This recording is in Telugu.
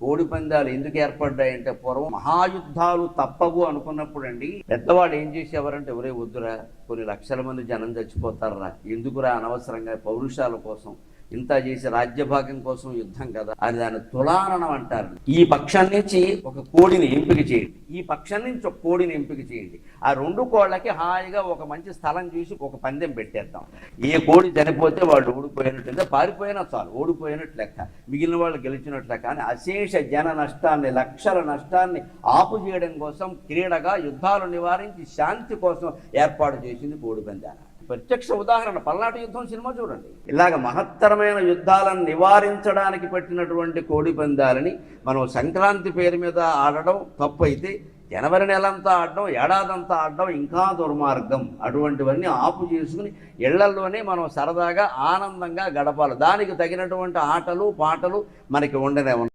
కోడి పందాలు ఎందుకు ఏర్పడ్డాయంటే పూర్వం మహాయుద్ధాలు తప్పవు అనుకున్నప్పుడు అండి పెద్దవాళ్ళు ఏం చేసేవారంటే ఎవరే వద్దురా, కొన్ని లక్షల మంది జనం చచ్చిపోతారా, ఎందుకురా అనవసరంగా పౌరుషాల కోసం ఇంత చేసి రాజ్యభాగం కోసం యుద్ధం కదా అని దాన్ని తులాననం అంటారు. ఈ పక్షం నుంచి ఒక కోడిని ఎంపిక చేయండి, ఈ పక్షం నుంచి ఒక కోడిని ఎంపిక చేయండి. ఆ రెండు కోళ్ళకి హాయిగా ఒక మంచి స్థలం చూసి ఒక పందెం పెట్టేద్దాం. ఏ కోడి చనిపోతే వాళ్ళు ఓడిపోయినట్టు, పారిపోయినా చాలు ఓడిపోయినట్టు లెక్క, మిగిలిన వాళ్ళు గెలిచినట్లు లెక్క. అని అశేష జన నష్టాన్ని, లక్షల నష్టాన్ని ఆపు చేయడం కోసం, క్రీడగా యుద్ధాలు నివారించి శాంతి కోసం ఏర్పాటు చేసింది కోడి పందాల. ప్రత్యక్ష ఉదాహరణ పల్నాటి యుద్ధం సినిమా చూడండి. ఇలాగ మహత్తరమైన యుద్ధాలను నివారించడానికి పెట్టినటువంటి కోడి పందాలని మనం సంక్రాంతి పేరు మీద ఆడడం తప్పు అయితే, జనవరి నెలంతా ఆడడం, ఏడాదంతా ఆడడం ఇంకా దుర్మార్గం. అటువంటివన్నీ ఆపు చేసుకుని ఇళ్లల్లోనే మనం సరదాగా ఆనందంగా గడపాలి. దానికి తగినటువంటి ఆటలు పాటలు మనకి ఉండనే ఉన్నాయి.